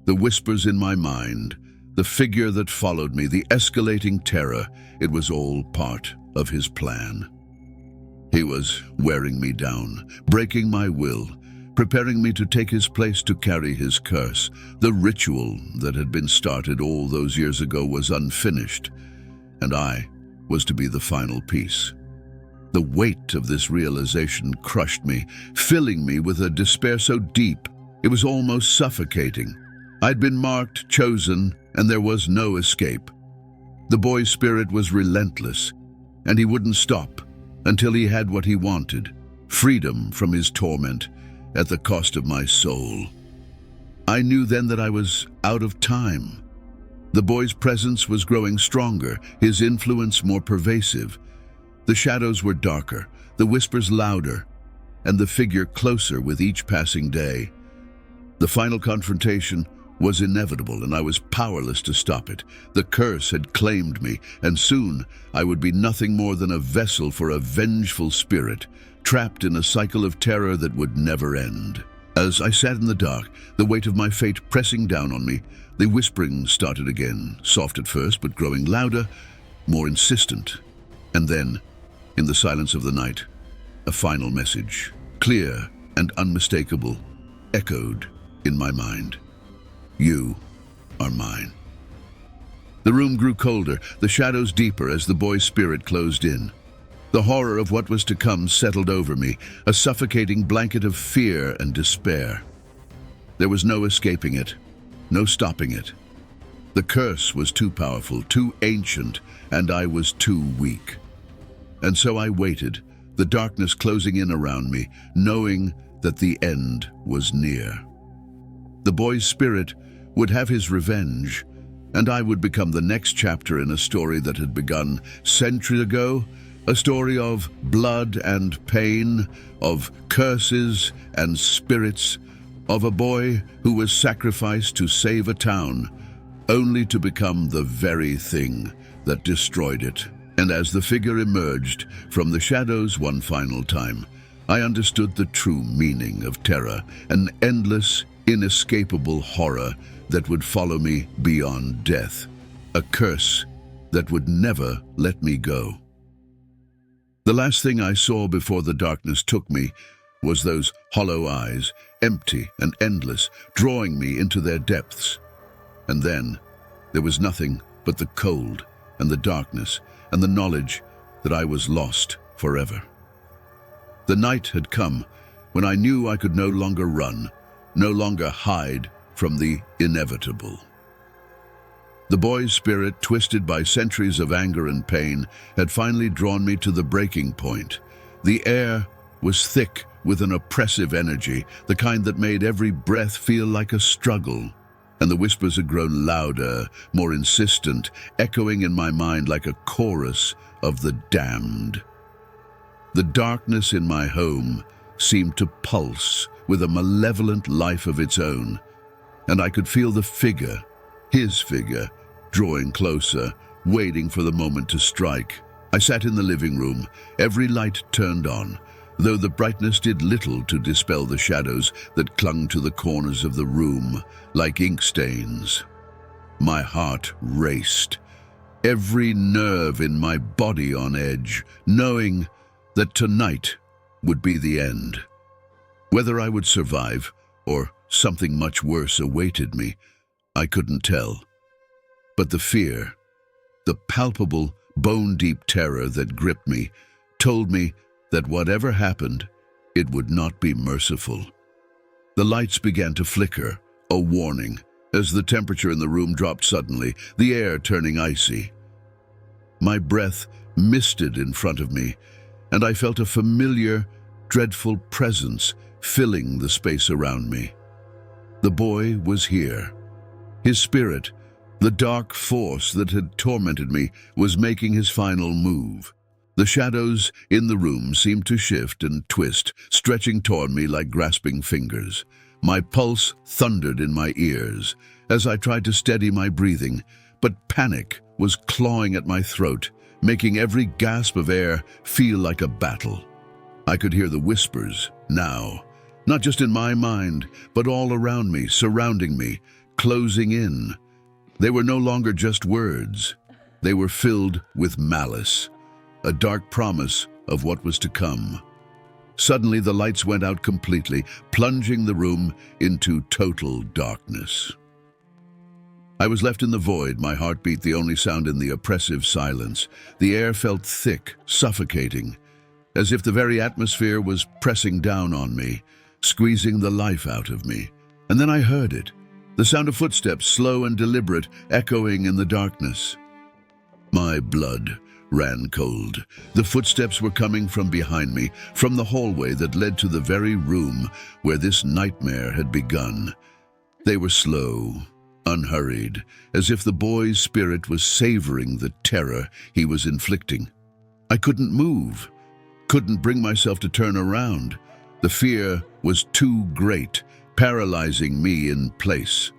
The whispers in my mind, the figure that followed me, the escalating terror, it was all part of his plan. He was wearing me down, breaking my will, preparing me to take his place to carry his curse. The ritual that had been started all those years ago was unfinished, and I was to be the final piece. The weight of this realization crushed me, filling me with a despair so deep it was almost suffocating. I'd been marked, chosen, and there was no escape. The boy's spirit was relentless, and he wouldn't stop until he had what he wanted, freedom from his torment, at the cost of my soul. I knew then that I was out of time. The boy's presence was growing stronger, his influence more pervasive. The shadows were darker, the whispers louder, and the figure closer with each passing day. The final confrontation was inevitable, and I was powerless to stop it. The curse had claimed me, and soon I would be nothing more than a vessel for a vengeful spirit, trapped in a cycle of terror that would never end. As I sat in the dark, the weight of my fate pressing down on me, the whispering started again, soft at first, but growing louder, more insistent. And then, in the silence of the night, a final message, clear and unmistakable, echoed in my mind. You are mine. The room grew colder, the shadows deeper as the boy's spirit closed in. The horror of what was to come settled over me, a suffocating blanket of fear and despair. There was no escaping it, no stopping it. The curse was too powerful, too ancient, and I was too weak. And so I waited, the darkness closing in around me, knowing that the end was near. The boy's spirit would have his revenge, and I would become the next chapter in a story that had begun centuries ago, a story of blood and pain, of curses and spirits, of a boy who was sacrificed to save a town, only to become the very thing that destroyed it. And as the figure emerged from the shadows one final time, I understood the true meaning of terror, an endless, inescapable horror that would follow me beyond death, a curse that would never let me go. The last thing I saw before the darkness took me was those hollow eyes, empty and endless, drawing me into their depths. And then there was nothing but the cold and the darkness and the knowledge that I was lost forever. The night had come when I knew I could no longer run, no longer hide from the inevitable. The boy's spirit, twisted by centuries of anger and pain, had finally drawn me to the breaking point. The air was thick with an oppressive energy, the kind that made every breath feel like a struggle. And the whispers had grown louder, more insistent, echoing in my mind like a chorus of the damned. The darkness in my home seemed to pulse with a malevolent life of its own, and I could feel the figure, his figure, drawing closer, waiting for the moment to strike. I sat in the living room, every light turned on, though the brightness did little to dispel the shadows that clung to the corners of the room like ink stains. My heart raced, every nerve in my body on edge, knowing that tonight would be the end. Whether I would survive or something much worse awaited me, I couldn't tell. But the fear, the palpable, bone-deep terror that gripped me, told me that whatever happened, it would not be merciful. The lights began to flicker, a warning, as the temperature in the room dropped suddenly, the air turning icy. My breath misted in front of me, and I felt a familiar, dreadful presence filling the space around me. The boy was here. His spirit, the dark force that had tormented me, was making his final move. The shadows in the room seemed to shift and twist, stretching toward me like grasping fingers. My pulse thundered in my ears as I tried to steady my breathing, but panic was clawing at my throat, making every gasp of air feel like a battle. I could hear the whispers now, not just in my mind, but all around me, surrounding me, closing in. They were no longer just words. They were filled with malice, a dark promise of what was to come. Suddenly, the lights went out completely, plunging the room into total darkness. I was left in the void, my heartbeat the only sound in the oppressive silence. The air felt thick, suffocating, as if the very atmosphere was pressing down on me, squeezing the life out of me. And then I heard it, the sound of footsteps, slow and deliberate, echoing in the darkness. My blood ran cold. The footsteps were coming from behind me, from the hallway that led to the very room where this nightmare had begun. They were slow, unhurried, as if the boy's spirit was savoring the terror he was inflicting. I couldn't move, couldn't bring myself to turn around. The fear was too great, paralyzing me in place.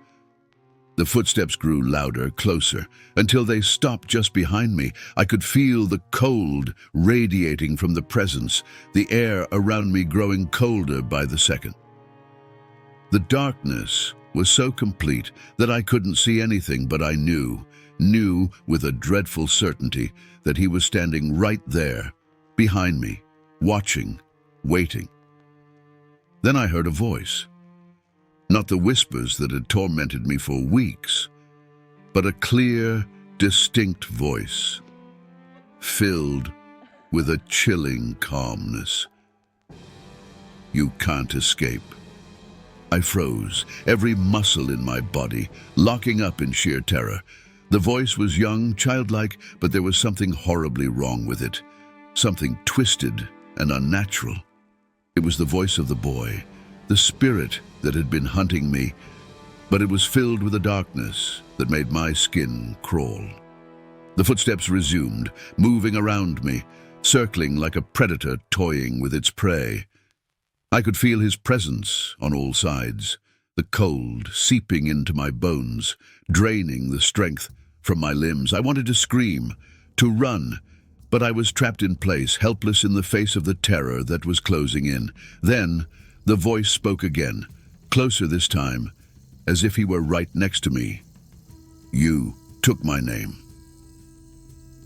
The footsteps grew louder, closer, until they stopped just behind me. I could feel the cold radiating from the presence, the air around me growing colder by the second. The darkness was so complete that I couldn't see anything, but I knew with a dreadful certainty that he was standing right there, behind me, watching, waiting. Then I heard a voice. Not the whispers that had tormented me for weeks, but a clear, distinct voice, filled with a chilling calmness. You can't escape. I froze, every muscle in my body locking up in sheer terror. The voice was young, childlike, but there was something horribly wrong with it, something twisted and unnatural. It was the voice of the boy, the spirit that had been hunting me, but it was filled with a darkness that made my skin crawl. The footsteps resumed, moving around me, circling like a predator toying with its prey. I could feel his presence on all sides, the cold seeping into my bones, draining the strength from my limbs. I wanted to scream, to run, but I was trapped in place, helpless in the face of the terror that was closing in. Then the voice spoke again, closer this time, as if he were right next to me. You took my name.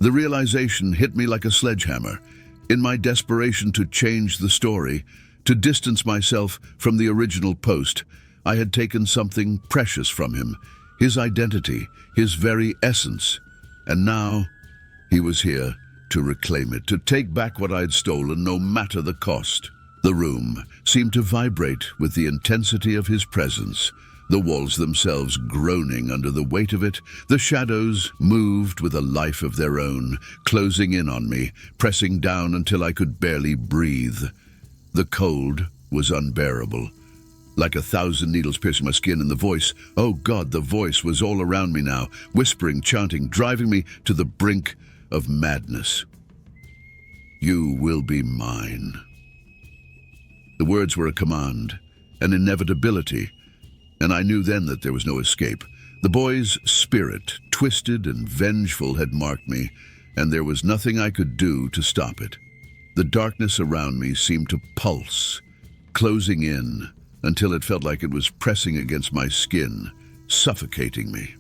The realization hit me like a sledgehammer. In my desperation to change the story, to distance myself from the original post, I had taken something precious from him, his identity, his very essence. And now he was here to reclaim it, to take back what I'd stolen, no matter the cost. The room seemed to vibrate with the intensity of his presence, the walls themselves groaning under the weight of it. The shadows moved with a life of their own, closing in on me, pressing down until I could barely breathe. The cold was unbearable, like 1,000 needles piercing my skin, and the voice, oh God, the voice was all around me now, whispering, chanting, driving me to the brink of madness. You will be mine. The words were a command, an inevitability, and I knew then that there was no escape. The boy's spirit, twisted and vengeful, had marked me, and there was nothing I could do to stop it. The darkness around me seemed to pulse, closing in until it felt like it was pressing against my skin, suffocating me.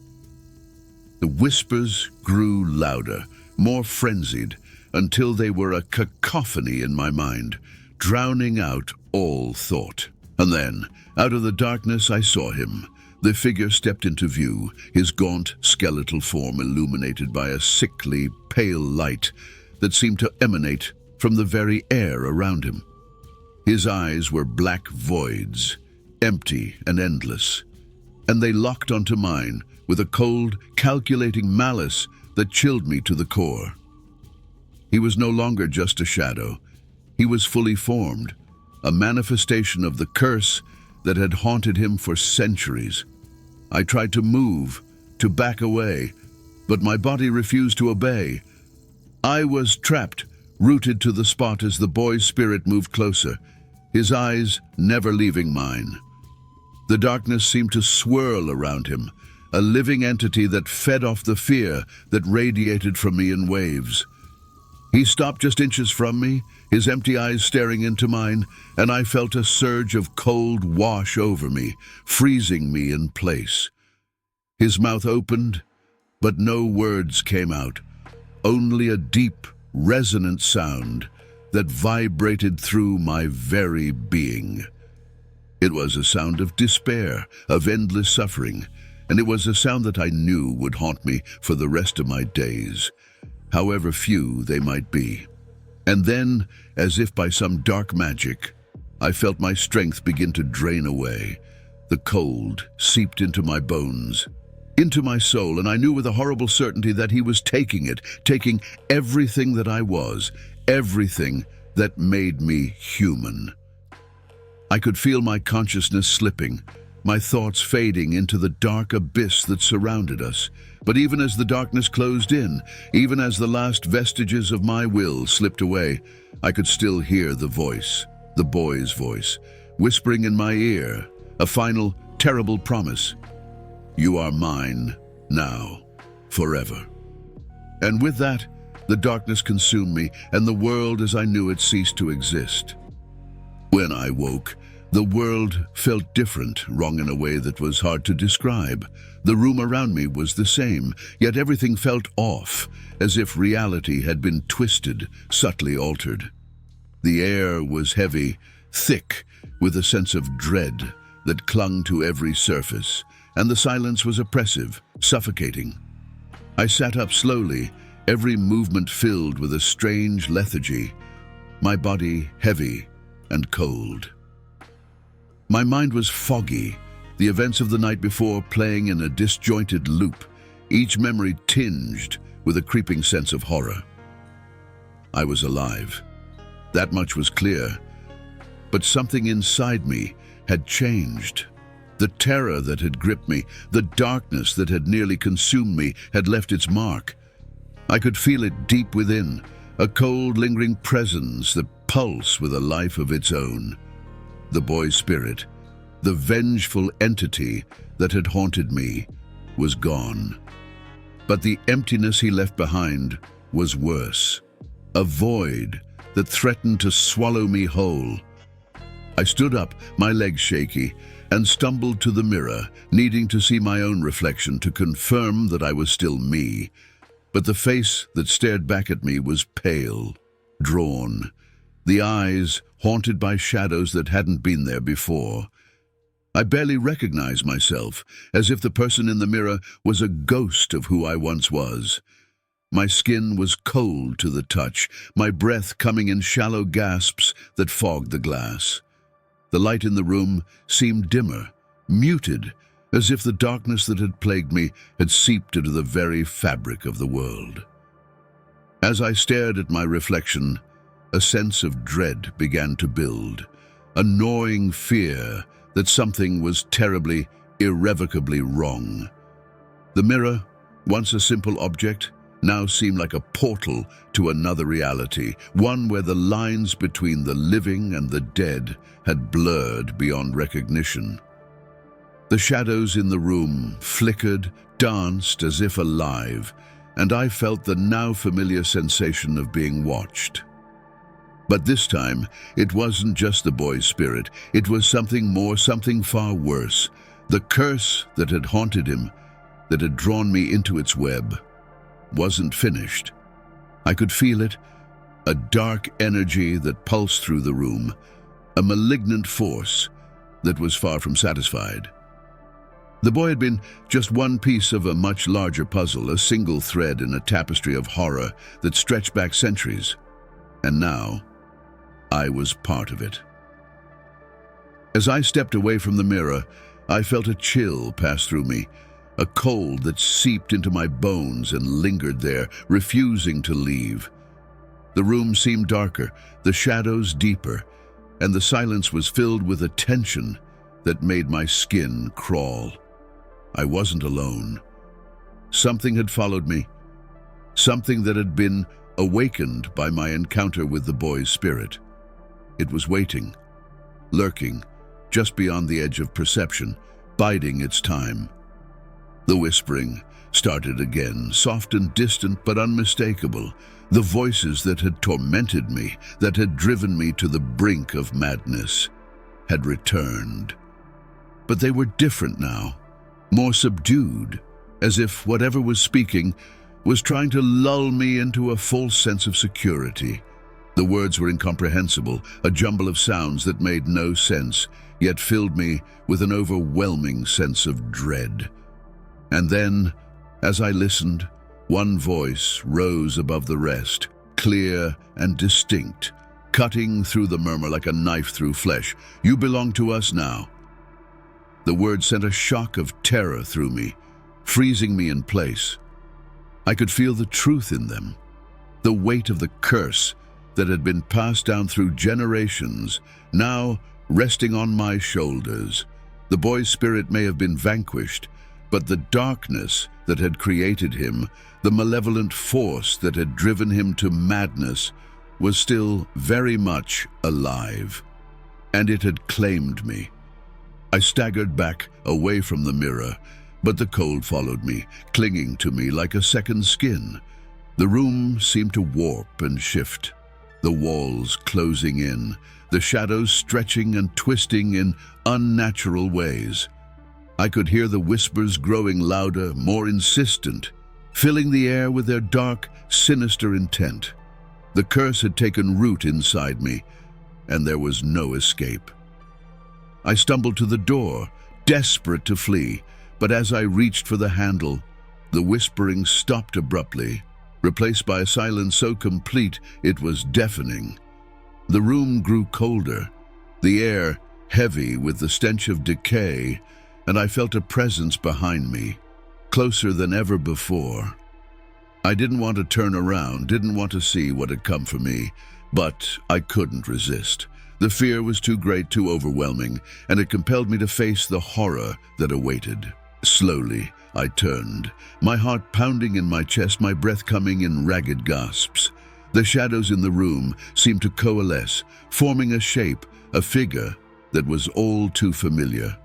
The whispers grew louder, more frenzied, until they were a cacophony in my mind, drowning out all thought. And then, out of the darkness, I saw him. The figure stepped into view, his gaunt, skeletal form illuminated by a sickly, pale light that seemed to emanate from the very air around him. His eyes were black voids, empty and endless, and they locked onto mine with a cold, calculating malice that chilled me to the core. He was no longer just a shadow. He was fully formed, a manifestation of the curse that had haunted him for centuries. I tried to move, to back away, but my body refused to obey. I was trapped, rooted to the spot as the boy's spirit moved closer, his eyes never leaving mine. The darkness seemed to swirl around him, a living entity that fed off the fear that radiated from me in waves. He stopped just inches from me, his empty eyes staring into mine, and I felt a surge of cold wash over me, freezing me in place. His mouth opened, but no words came out, only a deep, resonant sound that vibrated through my very being. It was a sound of despair, of endless suffering, and it was a sound that I knew would haunt me for the rest of my days, however few they might be. And then, as if by some dark magic, I felt my strength begin to drain away. The cold seeped into my bones, into my soul, and I knew with a horrible certainty that he was taking it, taking everything that I was, everything that made me human. I could feel my consciousness slipping, my thoughts fading into the dark abyss that surrounded us. But even as the darkness closed in, even as the last vestiges of my will slipped away, I could still hear the voice, the boy's voice, whispering in my ear, a final, terrible promise. You are mine, now, forever. And with that, the darkness consumed me, and the world as I knew it ceased to exist. When I woke, the world felt different, wrong in a way that was hard to describe. The room around me was the same, yet everything felt off, as if reality had been twisted, subtly altered. The air was heavy, thick, with a sense of dread that clung to every surface, and the silence was oppressive, suffocating. I sat up slowly, every movement filled with a strange lethargy, my body heavy and cold. My mind was foggy, the events of the night before playing in a disjointed loop, each memory tinged with a creeping sense of horror. I was alive. That much was clear. But something inside me had changed. The terror that had gripped me, the darkness that had nearly consumed me, had left its mark. I could feel it deep within, a cold, lingering presence that pulsed with a life of its own. The boy's spirit, the vengeful entity that had haunted me, was gone. But the emptiness he left behind was worse. A void that threatened to swallow me whole. I stood up, my legs shaky, and stumbled to the mirror, needing to see my own reflection to confirm that I was still me. But the face that stared back at me was pale, drawn, the eyes haunted by shadows that hadn't been there before. I barely recognized myself, as if the person in the mirror was a ghost of who I once was. My skin was cold to the touch, my breath coming in shallow gasps that fogged the glass. The light in the room seemed dimmer, muted, as if the darkness that had plagued me had seeped into the very fabric of the world. As I stared at my reflection, a sense of dread began to build, a gnawing fear that something was terribly, irrevocably wrong. The mirror, once a simple object, now seemed like a portal to another reality, one where the lines between the living and the dead had blurred beyond recognition. The shadows in the room flickered, danced as if alive, and I felt the now familiar sensation of being watched. But this time, it wasn't just the boy's spirit. It was something more, something far worse. The curse that had haunted him, that had drawn me into its web, wasn't finished. I could feel it, a dark energy that pulsed through the room, a malignant force that was far from satisfied. The boy had been just one piece of a much larger puzzle, a single thread in a tapestry of horror that stretched back centuries. And now, I was part of it. As I stepped away from the mirror, I felt a chill pass through me, a cold that seeped into my bones and lingered there, refusing to leave. The room seemed darker, the shadows deeper, and the silence was filled with a tension that made my skin crawl. I wasn't alone. Something had followed me, something that had been awakened by my encounter with the boy's spirit. It was waiting, lurking, just beyond the edge of perception, biding its time. The whispering started again, soft and distant but unmistakable. The voices that had tormented me, that had driven me to the brink of madness, had returned. But they were different now, more subdued, as if whatever was speaking was trying to lull me into a false sense of security. The words were incomprehensible, a jumble of sounds that made no sense, yet filled me with an overwhelming sense of dread. And then, as I listened, one voice rose above the rest, clear and distinct, cutting through the murmur like a knife through flesh. "You belong to us now." The words sent a shock of terror through me, freezing me in place. I could feel the truth in them, the weight of the curse that had been passed down through generations, now resting on my shoulders. The boy's spirit may have been vanquished, but the darkness that had created him, the malevolent force that had driven him to madness, was still very much alive, and it had claimed me. I staggered back, away from the mirror, but the cold followed me, clinging to me like a second skin. The room seemed to warp and shift, the walls closing in, the shadows stretching and twisting in unnatural ways. I could hear the whispers growing louder, more insistent, filling the air with their dark, sinister intent. The curse had taken root inside me, and there was no escape. I stumbled to the door, desperate to flee, but as I reached for the handle, the whispering stopped abruptly, replaced by a silence so complete it was deafening. The room grew colder, the air heavy with the stench of decay, and I felt a presence behind me, closer than ever before. I didn't want to turn around, didn't want to see what had come for me, but I couldn't resist. The fear was too great, too overwhelming, and it compelled me to face the horror that awaited. Slowly, I turned, my heart pounding in my chest, my breath coming in ragged gasps. The shadows in the room seemed to coalesce, forming a shape, a figure that was all too familiar.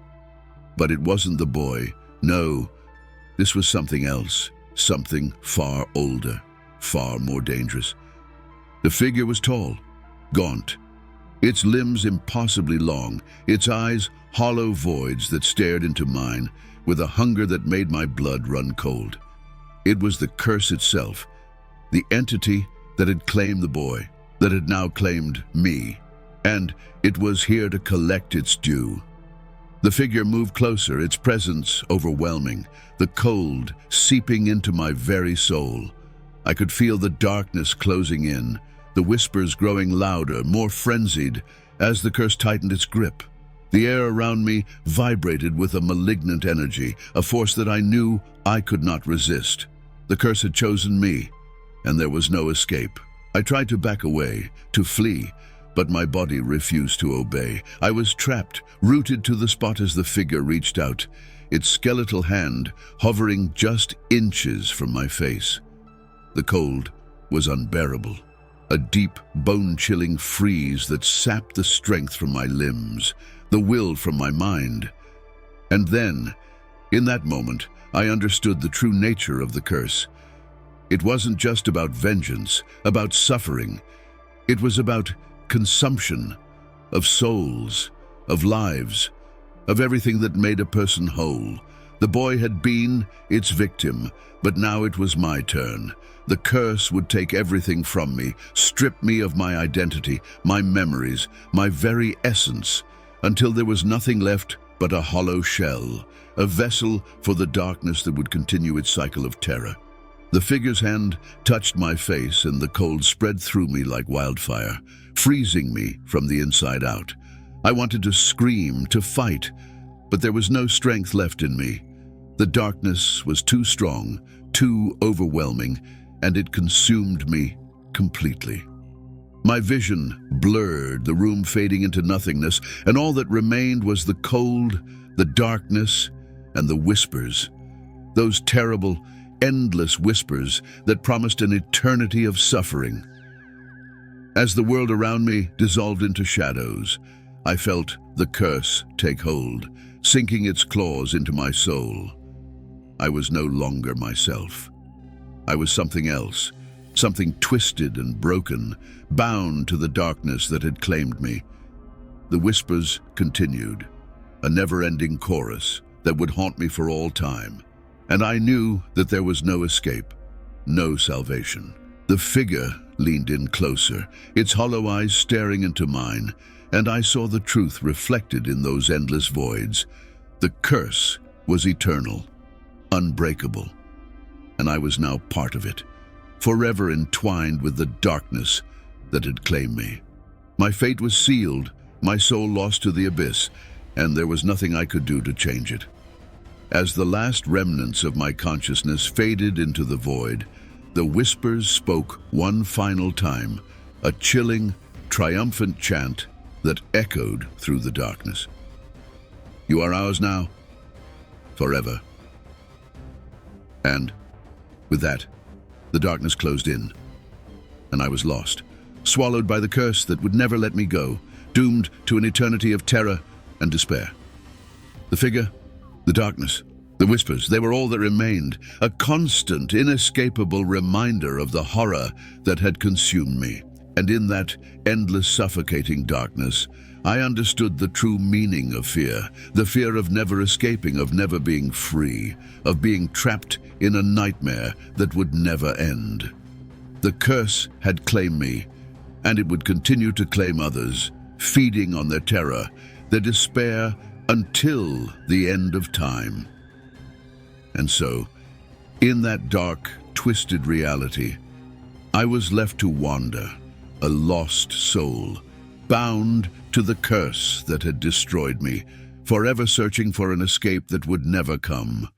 But it wasn't the boy. No, this was something else, something far older, far more dangerous. The figure was tall, gaunt, its limbs impossibly long, its eyes hollow voids that stared into mine with a hunger that made my blood run cold. It was the curse itself, the entity that had claimed the boy, that had now claimed me, and it was here to collect its due. The figure moved closer, its presence overwhelming, the cold seeping into my very soul. I could feel the darkness closing in, the whispers growing louder, more frenzied, as the curse tightened its grip. The air around me vibrated with a malignant energy, a force that I knew I could not resist. The curse had chosen me, and there was no escape. I tried to back away, to flee, but my body refused to obey. I was trapped, rooted to the spot as the figure reached out, its skeletal hand hovering just inches from my face. The cold was unbearable, a deep, bone-chilling freeze that sapped the strength from my limbs, the will from my mind. And then, in that moment, I understood the true nature of the curse. It wasn't just about vengeance, about suffering. It was about consumption of souls, of lives, of everything that made a person whole. The boy had been its victim, but now it was my turn. The curse would take everything from me, strip me of my identity, my memories, my very essence, until there was nothing left but a hollow shell, a vessel for the darkness that would continue its cycle of terror. The figure's hand touched my face, and the cold spread through me like wildfire, freezing me from the inside out. I wanted to scream, to fight, but there was no strength left in me. The darkness was too strong, too overwhelming, and it consumed me completely. My vision blurred, the room fading into nothingness, and all that remained was the cold, the darkness, and the whispers. Those terrible, endless whispers that promised an eternity of suffering. As the world around me dissolved into shadows, I felt the curse take hold, sinking its claws into my soul. I was no longer myself. I was something else, something twisted and broken, bound to the darkness that had claimed me. The whispers continued, a never-ending chorus that would haunt me for all time. And I knew that there was no escape, no salvation. The figure leaned in closer, its hollow eyes staring into mine, and I saw the truth reflected in those endless voids. The curse was eternal, unbreakable, and I was now part of it, forever entwined with the darkness that had claimed me. My fate was sealed, my soul lost to the abyss, and there was nothing I could do to change it. As the last remnants of my consciousness faded into the void, the whispers spoke one final time, a chilling, triumphant chant that echoed through the darkness. You are ours now, forever. And with that, the darkness closed in, and I was lost, swallowed by the curse that would never let me go, doomed to an eternity of terror and despair. The figure, the darkness, the whispers, they were all that remained, a constant, inescapable reminder of the horror that had consumed me. And in that endless, suffocating darkness, I understood the true meaning of fear, the fear of never escaping, of never being free, of being trapped in a nightmare that would never end. The curse had claimed me, and it would continue to claim others, feeding on their terror, their despair, until the end of time. And so, in that dark, twisted reality, I was left to wander, a lost soul, bound to the curse that had destroyed me, forever searching for an escape that would never come.